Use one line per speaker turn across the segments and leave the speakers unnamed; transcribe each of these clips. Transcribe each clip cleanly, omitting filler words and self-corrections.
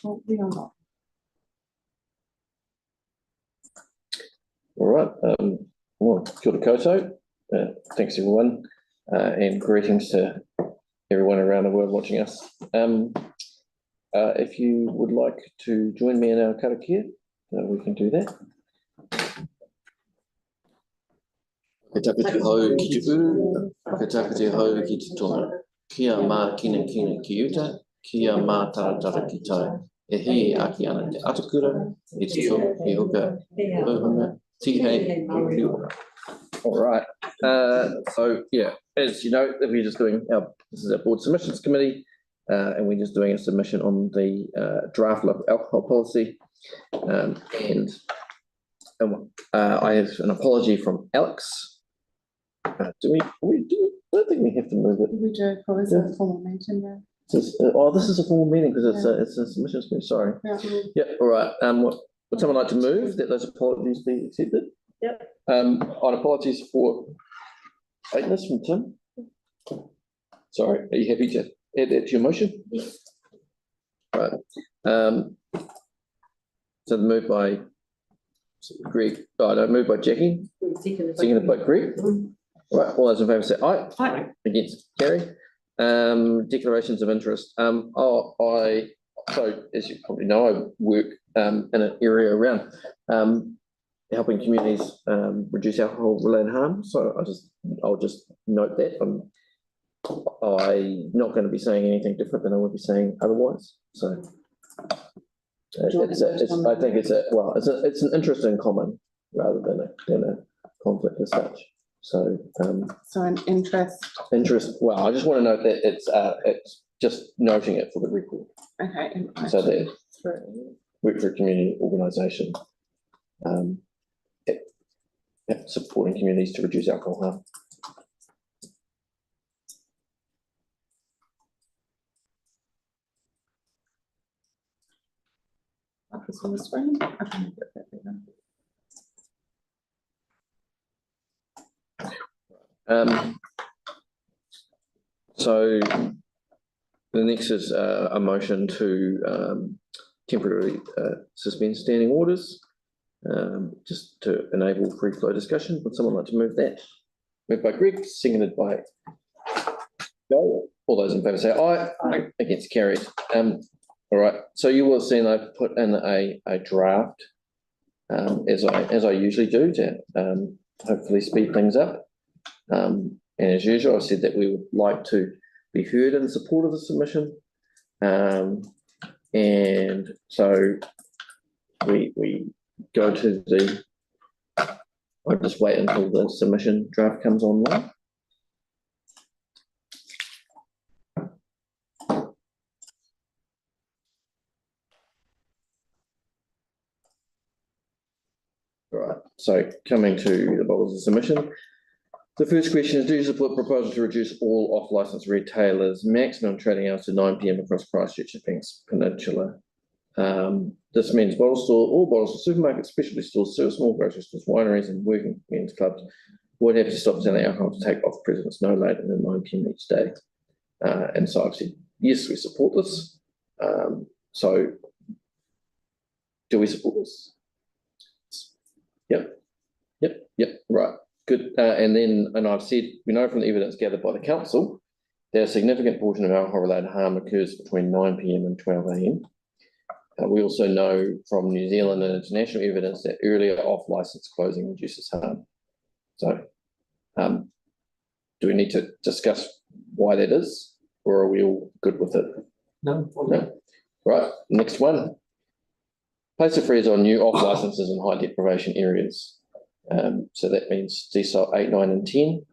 Well, we are not.
All right. Well, kia ora koutou. Thanks everyone, and greetings to everyone around the world watching us. If you would like to join me in our karakia, we can do that.
Whakataka hau ki te uru, whakataka hau ki te tonga. Kia mā kina ki uta, kia mā taratara ki tai. E hei aki ana te atakura, e te tō, e hoka, ohunga, tihei, riora.
All right. So yeah, as you know, we're just doing this is our board submissions committee, and we're just doing a submission on the draft alcohol policy, and I have an apology from Alex. Do we? I don't think we have to move it.
We do, probably it's a formal meeting, yeah.
This is a formal meeting because it's a submissions committee. Sorry. Yeah. All right. Would someone like to move that those apologies be accepted?
Yep.
On apologies for lateness from Tim. Sorry, are you happy to add that to your motion?
Yes.
Right. So moved by Greg. Moved by Jackie. Seconded by Greg. Right. All those in favour say aye.
Aye.
Against, carry. Declarations of interest. So as you probably know, I work in an area around helping communities reduce alcohol-related harm. So I'll just note that I'm not going to be saying anything different than I would be saying otherwise. So I think it's an interest in common rather than a conflict as such. So
an interest.
Well, I just want to note that it's just noting it for the record.
Okay.
So that work for a community organisation. Supporting communities to reduce alcohol harm.
On the screen.
So the next is a motion to temporarily suspend standing orders, just to enable free flow discussion. Would someone like to move that? Moved by Greg, seconded by Joe. All those in favour say aye. Aye. Against, carried. All right. So you will have seen I've put in a draft, as I usually do, to hopefully speed things up. And as usual, I've said that we would like to be heard in support of the submission. And so we go to the, I'll just wait until the submission draft comes online. Right, so coming to the bottles of submission. The first question is, do you support the proposal to reduce all off-licence retailers' maximum trading hours to 9 p.m. across Christchurch and Banks Peninsula? This means all bottle stores, supermarkets, specialty stores, small grocery stores, wineries and working men's clubs would have to stop selling alcohol to take off presence no later than 9 p.m. each day. And so I've said, yes, we support this. So do we support this? Yep, right. Good. And I've said, we know from the evidence gathered by the council that a significant portion of alcohol-related harm occurs between 9 p.m. and 12 a.m. We also know from New Zealand and international evidence that earlier off-licence closing reduces harm. So do we need to discuss why that is, or are we all good with it?
No.
Right, next one. Place of freeze on new off-licences in high deprivation areas. So that means decile 8, 9 and 10.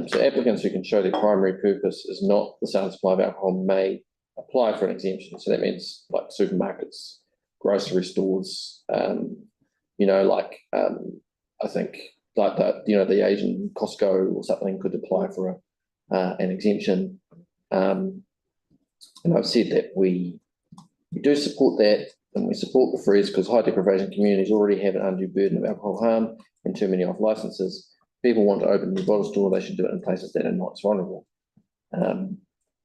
So applicants who can show their primary purpose is not the sale and supply of alcohol may apply for an exemption. So that means like supermarkets, grocery stores, I think like the Asian Costco or something could apply for an exemption. And I've said that we do support that, and we support the freeze because high deprivation communities already have an undue burden of alcohol harm and too many off licenses. People want to open a new bottle store, they should do it in places that are not as vulnerable.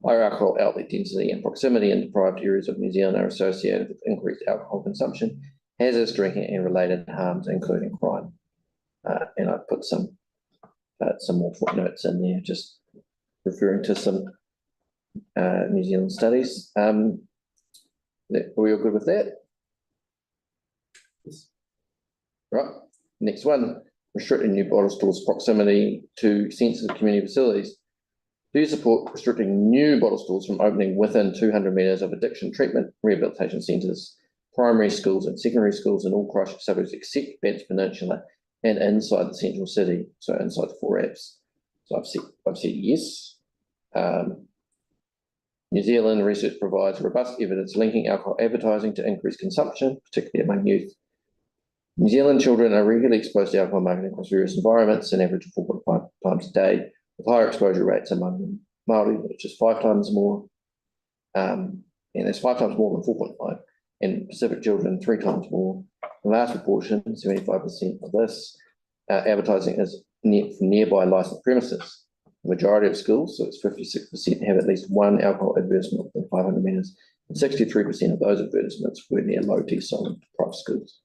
higher alcohol outlet density and proximity in deprived areas of New Zealand are associated with increased alcohol consumption, hazardous drinking and related harms, including crime. And I put some more footnotes in there, just referring to some New Zealand studies. Are we all good with that? Right. Next one, restricting new bottle stores' proximity to sensitive community facilities. Do you support restricting new bottle stores from opening within 200 metres of addiction treatment, rehabilitation centres, primary schools and secondary schools in all Christchurch suburbs except Banff Peninsula and inside the central city, so inside the 4 apps? So I've said yes. New Zealand research provides robust evidence linking alcohol advertising to increased consumption, particularly among youth. New Zealand children are regularly exposed to alcohol marketing across various environments, an average of 4.5 times a day, with higher exposure rates among them. Māori, which is 5 times more, and that's 5 times more than 4.5, and Pacific children 3 times more. The vast proportion, 75% of this advertising is from nearby licensed premises. The majority of schools, so it's 56%, have at least one alcohol advertisement within 500 metres, and 63% of those advertisements were near low decile private schools.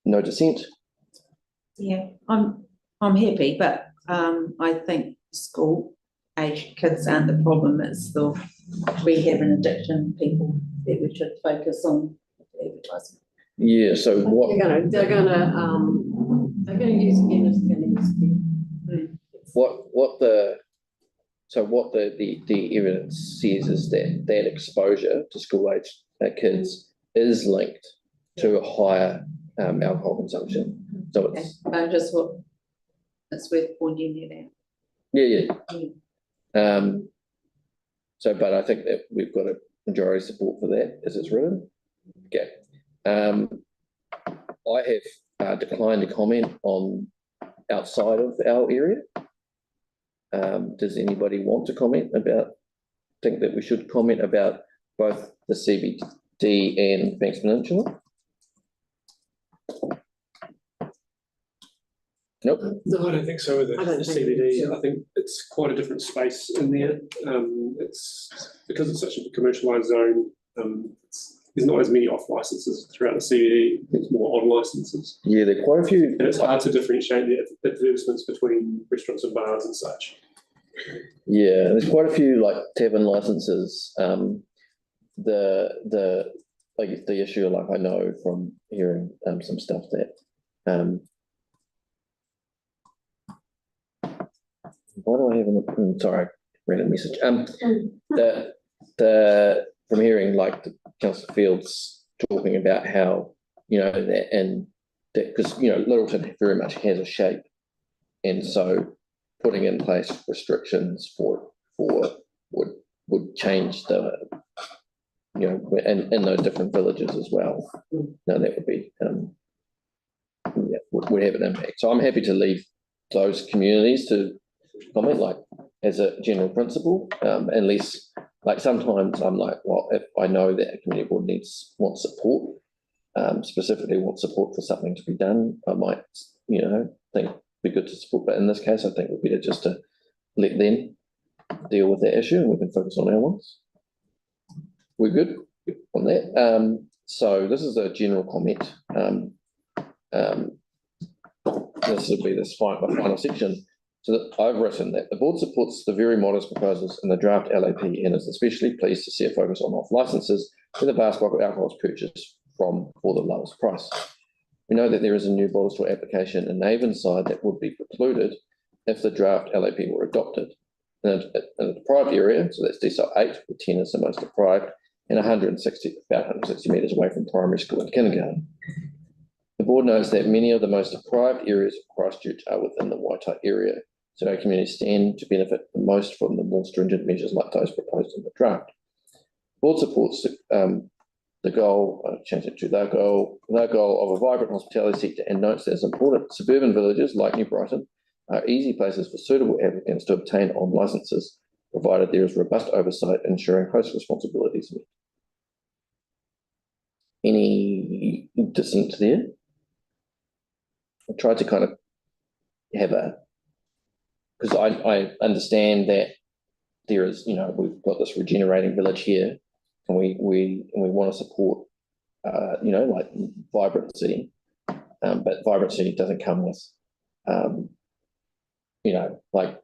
No dissent.
Yeah, I'm happy, but I think school age kids aren't the problem. It's the rehab and addiction people that we should focus on advertising.
Yeah. So what
They're gonna use again. It's gonna use again.
what the evidence says is that exposure to school age kids is linked to a higher alcohol consumption. So it's
It's worth pointing that out.
yeah. But I think that we've got a majority support for that as it's written. Okay. I have declined to comment on outside of our area. Does anybody want to comment about? Think that we should comment about both the CBD and Banks Peninsula? Nope.
No, I don't think so with the
I don't think
CBD.
so.
I think it's quite a different space in there. It's because it's such a commercialised zone. There's not as many off licenses throughout the CBD. It's more on licenses,
Yeah, there are quite a few.
and it's hard to differentiate the advertisements between restaurants and bars and such.
Yeah, there's quite a few like tavern licenses. The issue, like I know from hearing some stuff that why do I have an sorry, random message. The from hearing like the Councillor Fields talking about how, you know, that and that because, you know, Littleton very much has a shape, and so putting in place restrictions for would change the, you know, in those different villages as well. Now that would be would have an impact. So I'm happy to leave those communities to comment, like as a general principle, unless like sometimes I'm like, well, if I know that a community board wants support, specifically wants support for something to be done, I might, you know, think it'd be good to support. But in this case, I think it'd be better just to let them deal with that issue and we can focus on our ones. We're good on that. So this is a general comment. This will be the final section. So I've written that the board supports the very modest proposals in the draft LAP and is especially pleased to see a focus on off licenses where the vast bulk of alcohol is purchased from for the lowest price. We know that there is a new bottle store application in Avonside that would be precluded if the draft LAP were adopted. In a deprived area, so that's decile 8, where 10 is the most deprived, and about 160 metres away from primary school and kindergarten. The board notes that many of the most deprived areas of Christchurch are within the Waitai area, so our communities stand to benefit the most from the more stringent measures like those proposed in the draft. The board supports the goal, I've changed it to the goal of a vibrant hospitality sector, and notes that it's important suburban villages like New Brighton are easy places for suitable applicants to obtain on licenses, provided there is robust oversight ensuring host responsibilities met. Any dissent there? I tried to kind of have a because I understand that there is, you know, we've got this regenerating village here, and we want to support, you know, like vibrancy, but vibrancy doesn't come with, you know, like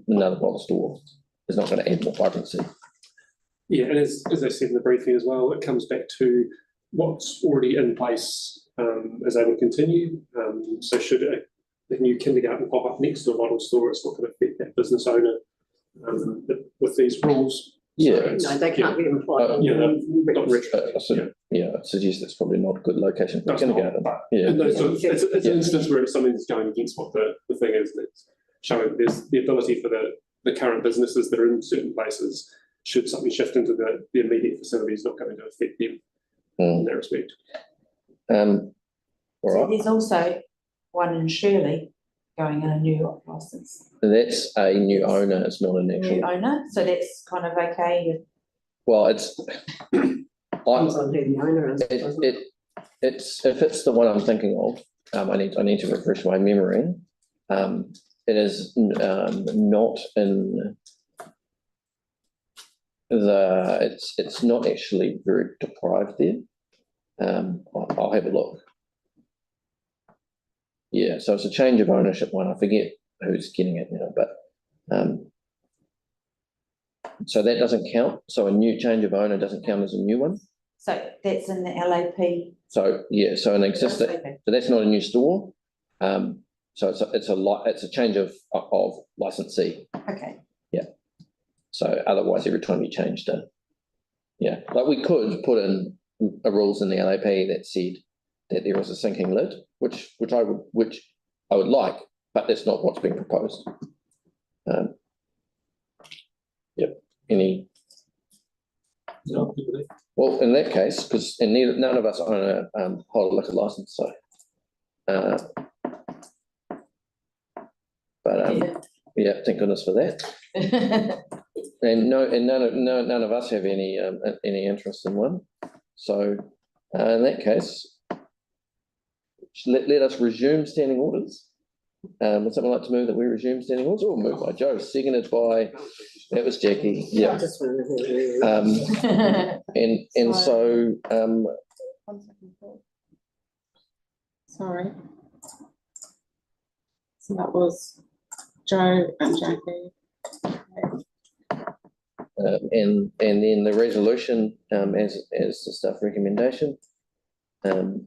another bottle store is not going to add more vibrancy.
Yeah, and as I said in the briefing as well, it comes back to what's already in place is able to continue. So should a new kindergarten pop up next to a bottle store, it's not going to affect that business owner with these rules.
Yeah.
No, they can't be employed.
Yeah, not retro.
I suggest that's probably not a good location for
No, it's
kindergarten.
not,
Yeah.
And it's an instance where something is going against what the thing is, and it's showing there's the ability for the current businesses that are in certain places, should something shift into the immediate facility, is not going to affect them in that respect.
All
So
right.
there's also one in Shirley going in a new licence,
That's a new owner. It's not an
new
actual.
owner, so that's kind of okay.
Well, it's.
Depends on who the owner is. doesn't it?
It's if it's the one I'm thinking of, I need to refresh my memory. It is not in the. It's not actually very deprived there. I'll have a look. Yeah, so it's a change of ownership one. I forget who's getting it now, but so that doesn't count. So a new change of owner doesn't count as a new one.
So that's in the LAP.
So yeah, so an existing, so that's not a new store. So it's a change of licensee.
Okay.
Yeah. So otherwise, every time you changed it, yeah, like we could put in a rules in the LAP that said that there is a sinking lid, which I would like, but that's not what's being proposed. Yep. Any.
No,
Well, in that case, because none of us own a whole liquor license, so. Yeah, thank goodness for that. And none of us have any interest in one. So in that case, let us resume standing orders. Would someone like to move that we resume standing orders? Or moved by Joe, seconded by, that was Jackie.
I
Yeah.
just wanted to hear.
And so
1 second, Paul. Sorry. So that was Joe and Jackie.
and then the resolution as the staff recommendation. Would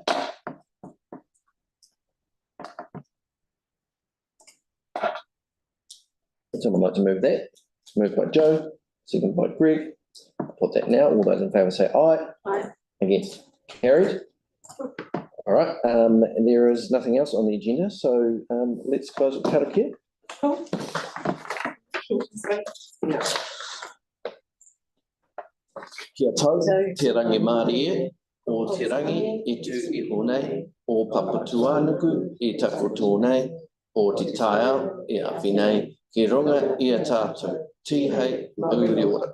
someone like to move that? It's moved by Joe, seconded by Greg. I'll put that now. All those in favour say aye.
Aye.
Against? Carried. All right. And there is nothing else on the agenda, so let's close with karakia.
Cool.
Kia tau, te rangi Māori e, o te rangi e te whiho nei, o Papatuanuku e takoto nei, o te taeao e awhi nei, ki runga i a tātou, tihei uri ora.